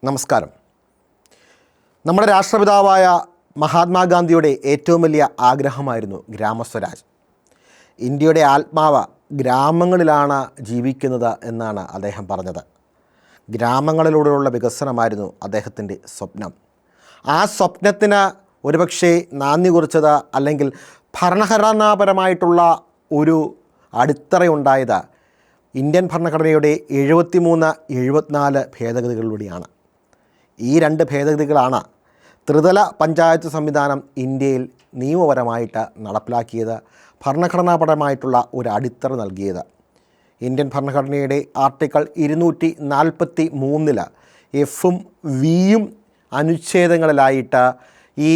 നമസ്കാരം. നമ്മുടെ രാഷ്ട്രപിതാവായ മഹാത്മാഗാന്ധിയുടെ ഏറ്റവും വലിയ ആഗ്രഹമായിരുന്നു ഗ്രാമസ്വരാജ്. ഇന്ത്യയുടെ ആത്മാവ് ഗ്രാമങ്ങളിലാണ് ജീവിക്കുന്നത് എന്നാണ് അദ്ദേഹം പറഞ്ഞത്. ഗ്രാമങ്ങളിലൂടെയുള്ള വികസനമായിരുന്നു അദ്ദേഹത്തിൻ്റെ സ്വപ്നം. ആ സ്വപ്നത്തിന് ഒരുപക്ഷെ നാന്ദി കുറിച്ചത് അല്ലെങ്കിൽ ഭരണഘടനാപരമായിട്ടുള്ള ഒരു അടിത്തറയുണ്ടായത് ഇന്ത്യൻ ഭരണഘടനയുടെ 73, 74 ഭേദഗതികളിലൂടെയാണ്. ഈ 2 ഭേദഗതികളാണ് ത്രിതല പഞ്ചായത്ത് സംവിധാനം ഇന്ത്യയിൽ നിയമപരമായിട്ട് നടപ്പിലാക്കിയത്, ഭരണഘടനാപരമായിട്ടുള്ള ഒരു അടിത്തറ നൽകിയത്. ഇന്ത്യൻ ഭരണഘടനയുടെ ആർട്ടിക്കിൾ 243 എഫും വിയും അനുച്ഛേദങ്ങളിലായിട്ട് ഈ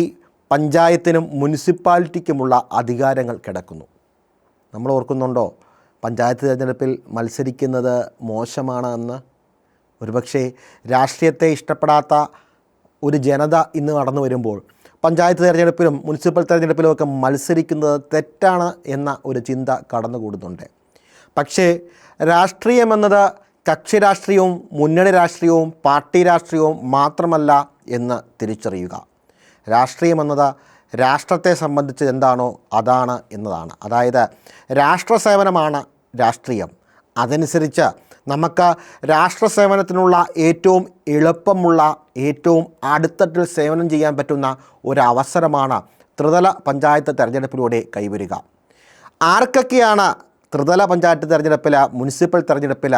പഞ്ചായത്തിനും മുനിസിപ്പാലിറ്റിക്കുമുള്ള അധികാരങ്ങൾ കിടക്കുന്നു. നമ്മൾ ഓർക്കുന്നുണ്ടോ പഞ്ചായത്ത് തിരഞ്ഞെടുപ്പിൽ മത്സരിക്കുന്നത് മോശമാണ് എന്ന്? ഒരുപക്ഷെ രാഷ്ട്രീയത്തെ ഇഷ്ടപ്പെടാത്ത ഒരു ജനത ഇന്ന് കടന്നു വരുമ്പോൾ പഞ്ചായത്ത് തിരഞ്ഞെടുപ്പിലും മുനിസിപ്പൽ തിരഞ്ഞെടുപ്പിലുമൊക്കെ മത്സരിക്കുന്നത് തെറ്റാണ് എന്ന ഒരു ചിന്ത കടന്നുകൂടുന്നുണ്ട്. പക്ഷേ രാഷ്ട്രീയമെന്നത് കക്ഷി രാഷ്ട്രീയവും മുന്നണി രാഷ്ട്രീയവും പാർട്ടി രാഷ്ട്രീയവും മാത്രമല്ല എന്ന് തിരിച്ചറിയുക. രാഷ്ട്രീയമെന്നത് രാഷ്ട്രത്തെ സംബന്ധിച്ച് എന്താണോ അതാണ് എന്നതാണ്. അതായത് രാഷ്ട്രസേവനമാണ് രാഷ്ട്രീയം. അതനുസരിച്ച് നമുക്ക് രാഷ്ട്രസേവനത്തിനുള്ള ഏറ്റവും എളുപ്പമുള്ള, ഏറ്റവും അടുത്തട്ടിൽ സേവനം ചെയ്യാൻ പറ്റുന്ന ഒരവസരമാണ് ത്രിതല പഞ്ചായത്ത് തിരഞ്ഞെടുപ്പിലൂടെ കൈവരിക. ആർക്കൊക്കെയാണ് ത്രിതല പഞ്ചായത്ത് തിരഞ്ഞെടുപ്പിൽ, മുനിസിപ്പൽ തിരഞ്ഞെടുപ്പിൽ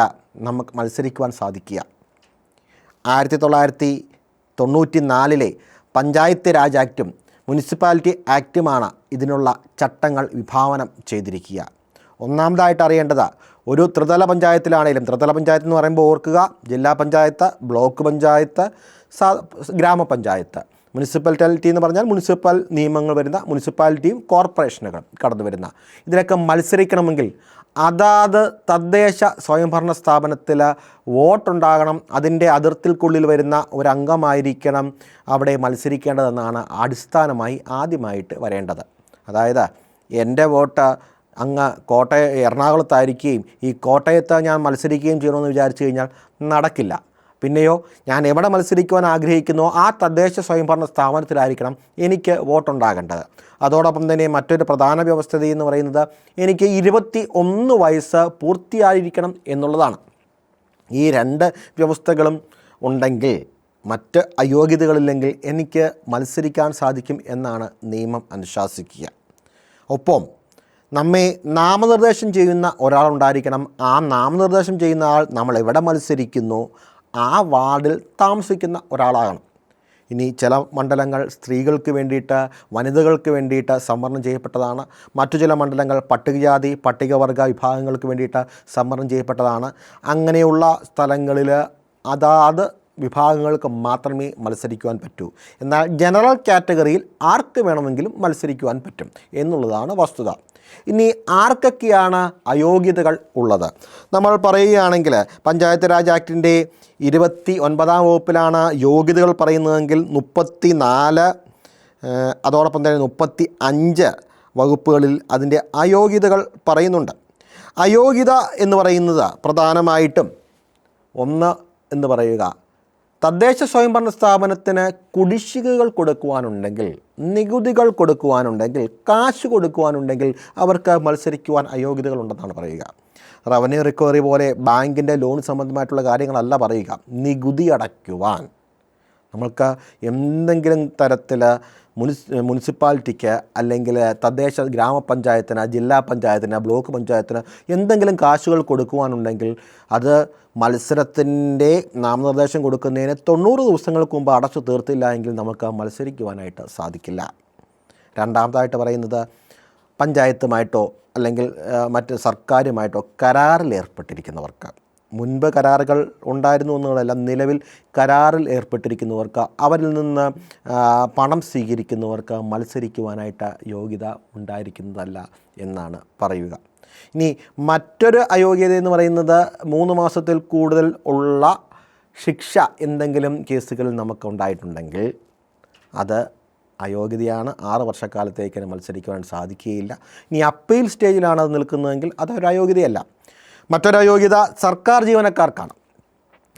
നമുക്ക് മത്സരിക്കുവാൻ സാധിക്കുക? 1994 പഞ്ചായത്ത് രാജ് ആക്റ്റും മുനിസിപ്പാലിറ്റി ആക്റ്റുമാണ് ഇതിനുള്ള ചട്ടങ്ങൾ വിഭാവനം ചെയ്തിരിക്കുക. ഒന്നാമതായിട്ട് അറിയേണ്ടത്, ഒരു ത്രിതല പഞ്ചായത്തിലാണെങ്കിലും, ത്രിതല പഞ്ചായത്ത് എന്ന് പറയുമ്പോൾ ഓർക്കുക, ജില്ലാ പഞ്ചായത്ത്, ബ്ലോക്ക് പഞ്ചായത്ത്, ഗ്രാമപഞ്ചായത്ത്. മുനിസിപ്പാലിറ്റി എന്ന് പറഞ്ഞാൽ മുനിസിപ്പൽ നിയമങ്ങൾ വരുന്ന മുനിസിപ്പാലിറ്റിയും കോർപ്പറേഷനുകൾ കടന്നു വരുന്ന ഇതിലൊക്കെ മത്സരിക്കണമെങ്കിൽ അതാത് തദ്ദേശ സ്വയംഭരണ സ്ഥാപനത്തിൽ വോട്ടുണ്ടാകണം. അതിൻ്റെ അതിർത്തിക്കുള്ളിൽ വരുന്ന ഒരംഗമായിരിക്കണം അവിടെ മത്സരിക്കേണ്ടതെന്നാണ് അടിസ്ഥാനമായി ആദ്യമായിട്ട് വരേണ്ടത്. അതായത് എൻ്റെ വോട്ട് അങ്ങ് എറണാകുളത്തായിരിക്കുകയും ഈ കോട്ടയത്ത് ഞാൻ മത്സരിക്കുകയും ചെയ്യണമെന്ന് വിചാരിച്ചു കഴിഞ്ഞാൽ നടക്കില്ല. പിന്നെയോ ഞാൻ എവിടെ മത്സരിക്കുവാൻ ആഗ്രഹിക്കുന്നോ ആ തദ്ദേശ സ്വയംഭരണ സ്ഥാപനത്തിലായിരിക്കണം എനിക്ക് വോട്ടുണ്ടാകേണ്ടത്. അതോടൊപ്പം തന്നെ മറ്റൊരു പ്രധാന വ്യവസ്ഥത എന്ന് പറയുന്നത് എനിക്ക് 21 വയസ്സ് പൂർത്തിയായിരിക്കണം എന്നുള്ളതാണ്. ഈ 2 വ്യവസ്ഥകളും ഉണ്ടെങ്കിൽ, മറ്റ് അയോഗ്യതകളില്ലെങ്കിൽ എനിക്ക് മത്സരിക്കാൻ സാധിക്കും എന്നാണ് നിയമം അനുശാസിക്കുക. ഒപ്പം നമ്മെ നാമനിർദ്ദേശം ചെയ്യുന്ന ഒരാളുണ്ടായിരിക്കണം. ആ നാമനിർദ്ദേശം ചെയ്യുന്ന ആൾ നമ്മൾ എവിടെ മത്സരിക്കുന്നു ആ വാർഡിൽ താമസിക്കുന്ന ഒരാളാകണം. ഇനി ചില മണ്ഡലങ്ങൾ സ്ത്രീകൾക്ക് വേണ്ടിയിട്ട്, വനിതകൾക്ക് വേണ്ടിയിട്ട് സംവരണം ചെയ്യപ്പെട്ടതാണ്. മറ്റു ചില മണ്ഡലങ്ങൾ പട്ടികജാതി പട്ടികവർഗ വിഭാഗങ്ങൾക്ക് വേണ്ടിയിട്ട് സംവരണം ചെയ്യപ്പെട്ടതാണ്. അങ്ങനെയുള്ള സ്ഥലങ്ങളിൽ അതാത് വിഭാഗങ്ങൾക്ക് മാത്രമേ മത്സരിക്കുവാൻ പറ്റൂ. എന്നാൽ ജനറൽ കാറ്റഗറിയിൽ ആർക്ക് വേണമെങ്കിലും മത്സരിക്കുവാൻ പറ്റും എന്നുള്ളതാണ് വസ്തുത. ഇനി ആർക്കൊക്കെയാണ് അയോഗ്യതകൾ ഉള്ളത്? നമ്മൾ പറയുകയാണെങ്കിൽ പഞ്ചായത്ത് രാജ് ആക്ടിൻ്റെ 29ാം വകുപ്പിലാണ് യോഗ്യതകൾ പറയുന്നതെങ്കിൽ 34, അതോടൊപ്പം തന്നെ 35 വകുപ്പുകളിൽ അതിൻ്റെ അയോഗ്യതകൾ പറയുന്നുണ്ട്. അയോഗ്യത എന്ന് പറയുന്നത് പ്രധാനമായിട്ടും ഒന്ന് എന്ന് പറയുക, തദ്ദേശ സ്വയംഭരണ സ്ഥാപനത്തിന് കുടിശ്ശികകൾ കൊടുക്കുവാനുണ്ടെങ്കിൽ, നികുതികൾ കൊടുക്കുവാനുണ്ടെങ്കിൽ, കാശ് കൊടുക്കുവാനുണ്ടെങ്കിൽ അവർക്ക് മത്സരിക്കുവാൻ അയോഗ്യതകളുണ്ടെന്നാണ് പറയുക. റവന്യൂ റിക്കവറി പോലെ ബാങ്കിൻ്റെ ലോൺ സംബന്ധമായിട്ടുള്ള കാര്യങ്ങളല്ല പറയുക. നികുതി അടയ്ക്കുവാൻ നമ്മൾക്ക് എന്തെങ്കിലും തരത്തിൽ മുനിസിപ്പാലിറ്റിക്ക് അല്ലെങ്കിൽ തദ്ദേശ ഗ്രാമപഞ്ചായത്തിന്, ജില്ലാ പഞ്ചായത്തിന്, ബ്ലോക്ക് പഞ്ചായത്തിന് എന്തെങ്കിലും കാശുകൾ കൊടുക്കുവാനുണ്ടെങ്കിൽ അത് മത്സരത്തിൻ്റെ നാമനിർദ്ദേശം കൊടുക്കുന്നതിന് 90 ദിവസങ്ങൾക്ക് മുമ്പ് അടച്ചു തീർത്തില്ല എങ്കിൽ നമുക്ക് മത്സരിക്കുവാനായിട്ട് സാധിക്കില്ല. രണ്ടാമതായിട്ട് പറയുന്നത് പഞ്ചായത്തുമായിട്ടോ അല്ലെങ്കിൽ മറ്റ് സർക്കാരുമായിട്ടോ കരാറിൽ ഏർപ്പെട്ടിരിക്കുന്നവർക്ക്, മുൻപ് കരാറുകൾ ഉണ്ടായിരുന്നു എന്നുള്ളതല്ല, നിലവിൽ കരാറിൽ ഏർപ്പെട്ടിരിക്കുന്നവർക്ക്, അവരിൽ നിന്ന് പണം സ്വീകരിക്കുന്നവർക്ക് മത്സരിക്കുവാനായിട്ട് യോഗ്യത ഉണ്ടായിരിക്കുന്നതല്ല എന്നാണ് പറയുക. ഇനി മറ്റൊരു അയോഗ്യത എന്ന് പറയുന്നത് 3 മാസത്തിൽ കൂടുതൽ ഉള്ള ശിക്ഷ എന്തെങ്കിലും കേസുകളിൽ നമുക്ക് ഉണ്ടായിട്ടുണ്ടെങ്കിൽ അത് അയോഗ്യതയാണ്. 6 വർഷക്കാലത്തേക്ക് മത്സരിക്കുവാൻ സാധിക്കുകയില്ല. ഇനി അപ്പീൽ സ്റ്റേജിലാണ് അത് നിൽക്കുന്നതെങ്കിൽ അതൊരു അയോഗ്യതയല്ല. മറ്റൊരു അയോഗ്യത സർക്കാർ ജീവനക്കാർക്കാണ്.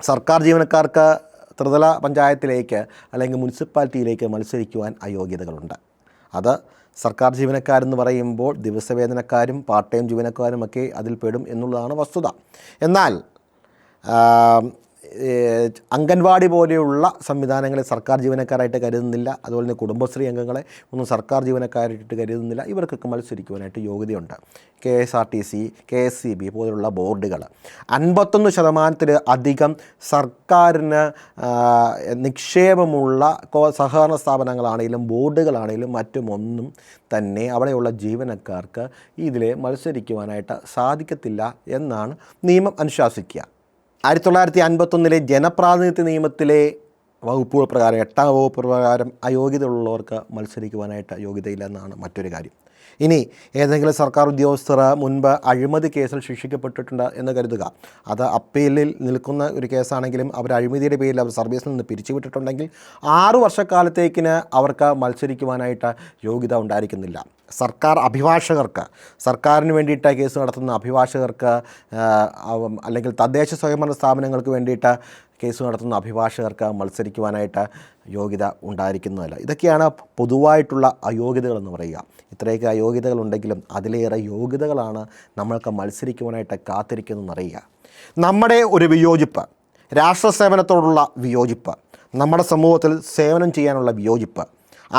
സർക്കാർ ജീവനക്കാർക്ക് ത്രിതല പഞ്ചായത്തിലേക്ക് അല്ലെങ്കിൽ മുനിസിപ്പാലിറ്റിയിലേക്ക് മത്സരിക്കുവാൻ അയോഗ്യതകളുണ്ട്. അത് സർക്കാർ ജീവനക്കാരെന്ന് പറയുമ്പോൾ ദിവസവേതനക്കാരും പാർട്ട് ടൈം ജീവനക്കാരുമൊക്കെ അതിൽപ്പെടും എന്നുള്ളതാണ് വസ്തുത. എന്നാൽ അംഗൻവാടി പോലെയുള്ള സംവിധാനങ്ങളെ സർക്കാർ ജീവനക്കാരായിട്ട് കരുതുന്നില്ല. അതുപോലെ തന്നെ കുടുംബശ്രീ അംഗങ്ങളെ ഒന്നും സർക്കാർ ജീവനക്കാരായിട്ട് കരുതുന്നില്ല. ഇവർക്കൊക്കെ മത്സരിക്കുവാനായിട്ട് യോഗ്യതയുണ്ട്. KSRTC, KSCB പോലുള്ള ബോർഡുകൾ 51% അധികം സർക്കാരിന് നിക്ഷേപമുള്ള സഹകരണ സ്ഥാപനങ്ങളാണെങ്കിലും ബോർഡുകളാണെങ്കിലും മറ്റുമൊന്നും തന്നെ അവിടെയുള്ള ജീവനക്കാർക്ക് ഇതിൽ മത്സരിക്കുവാനായിട്ട് സാധിക്കത്തില്ല എന്നാണ് നിയമം അനുശാസിക്കുക. 1951 ജനപ്രാതിനിധ്യ നിയമത്തിലെ വകുപ്പുകൾ പ്രകാരം 8ാം വകുപ്പ് പ്രകാരം അയോഗ്യതയുള്ളവർക്ക് മത്സരിക്കുവാനായിട്ട് യോഗ്യതയില്ല എന്നാണ് മറ്റൊരു കാര്യം. ഇനി ഏതെങ്കിലും സർക്കാർ ഉദ്യോഗസ്ഥർ മുൻപ് അഴിമതി കേസിൽ ശിക്ഷിക്കപ്പെട്ടിട്ടുണ്ട് എന്ന് കരുതുക. അത് അപ്പീലിൽ നിൽക്കുന്ന ഒരു കേസാണെങ്കിലും അവർ അഴിമതിയുടെ പേരിൽ അവർ സർവീസിൽ നിന്ന് പിരിച്ചുവിട്ടിട്ടുണ്ടെങ്കിൽ 6 വർഷക്കാലത്തേക്കിന് അവർക്ക് മത്സരിക്കുവാനായിട്ട് യോഗ്യത ഉണ്ടായിരിക്കുന്നില്ല. സർക്കാർ അഭിഭാഷകർക്ക്, സർക്കാരിന് വേണ്ടിയിട്ട് കേസ് നടത്തുന്ന അഭിഭാഷകർക്ക്, അല്ലെങ്കിൽ തദ്ദേശ സ്വയംഭരണ സ്ഥാപനങ്ങൾക്ക് വേണ്ടിയിട്ട് കേസ് നടത്തുന്ന അഭിഭാഷകർക്ക് മത്സരിക്കുവാനായിട്ട് യോഗ്യത ഉണ്ടായിരിക്കുന്നതല്ല. ഇതൊക്കെയാണ് പൊതുവായിട്ടുള്ള അയോഗ്യതകളെന്ന് പറയുക. ഇത്രയൊക്കെ അയോഗ്യതകളുണ്ടെങ്കിലും അതിലേറെ യോഗ്യതകളാണ് നമ്മൾക്ക് മത്സരിക്കുവാനായിട്ട് കാത്തിരിക്കുന്നതെന്നറിയുക. നമ്മുടെ ഒരു വിയോജിപ്പ്, രാഷ്ട്ര സേവനത്തോടുള്ള വിയോജിപ്പ്, നമ്മുടെ സമൂഹത്തിൽ സേവനം ചെയ്യാനുള്ള വിയോജിപ്പ്,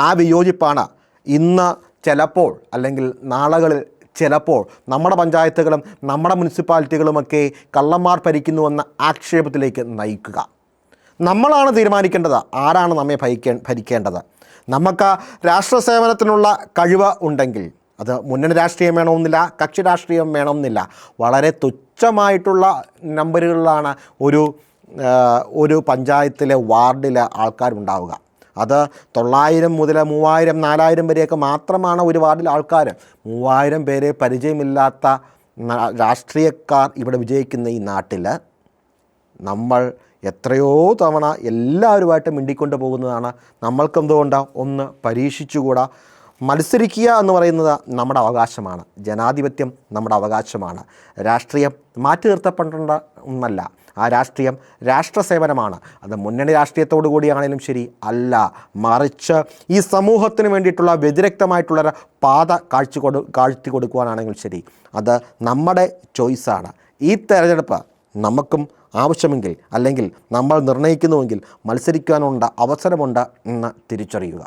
ആ വിയോജിപ്പാണ് ഇന്ന് ചിലപ്പോൾ അല്ലെങ്കിൽ നാളുകളിൽ ചിലപ്പോൾ നമ്മുടെ പഞ്ചായത്തുകളും നമ്മുടെ മുനിസിപ്പാലിറ്റികളുമൊക്കെ കള്ളന്മാർ ഭരിക്കുന്നുവെന്ന ആക്ഷേപത്തിലേക്ക് നയിക്കുക. നമ്മളാണ് തീരുമാനിക്കേണ്ടത് ആരാണ് നമ്മെ ഭരിക്കേണ്ടത്. നമുക്ക് രാഷ്ട്ര സേവനത്തിനുള്ള കഴിവ് ഉണ്ടെങ്കിൽ അത് മുന്നണി രാഷ്ട്രീയം വേണമെന്നില്ല, കക്ഷി രാഷ്ട്രീയം വേണമെന്നില്ല. വളരെ തുച്ഛമായിട്ടുള്ള നമ്പറുകളിലാണ് ഒരു പഞ്ചായത്തിലെ വാർഡിലെ ആൾക്കാരുണ്ടാവുക. അത് 900 മുതൽ 3000, 4000 വരെയൊക്കെ മാത്രമാണ് ഒരു വാർഡിൽ ആൾക്കാർ. 3000 പേരെ പരിചയമില്ലാത്ത രാഷ്ട്രീയക്കാർ ഇവിടെ വിജയിക്കുന്ന ഈ നാട്ടിൽ നമ്മൾ എത്രയോ തവണ എല്ലാവരുമായിട്ട് മിണ്ടിക്കൊണ്ട് പോകുന്നതാണ്. നമ്മൾക്കെന്തുകൊണ്ട് ഒന്ന് പരീക്ഷിച്ചുകൂടാ? മത്സരിക്കുക എന്ന് പറയുന്നത് നമ്മുടെ അവകാശമാണ്. ജനാധിപത്യം നമ്മുടെ അവകാശമാണ്. രാഷ്ട്രീയം മാറ്റി നിർത്തപ്പെടേണ്ട ഒന്നല്ല. ആ രാഷ്ട്രീയം രാഷ്ട്ര സേവനമാണ്. അത് മുന്നണി രാഷ്ട്രീയത്തോടു കൂടിയാണെങ്കിലും ശരി അല്ല, മറിച്ച് ഈ സമൂഹത്തിന് വേണ്ടിയിട്ടുള്ള വ്യതിരക്തമായിട്ടുള്ളൊരു പാത കാഴ്ച കൊടുക്കുവാനാണെങ്കിലും ശരി, അത് നമ്മുടെ ചോയ്സാണ്. ഈ തെരഞ്ഞെടുപ്പ് നമുക്കും ആവശ്യമെങ്കിൽ അല്ലെങ്കിൽ നമ്മൾ നിർണ്ണയിക്കുന്നുവെങ്കിൽ മത്സരിക്കാനുള്ള അവസരമുണ്ട് എന്ന് തിരിച്ചറിയുക.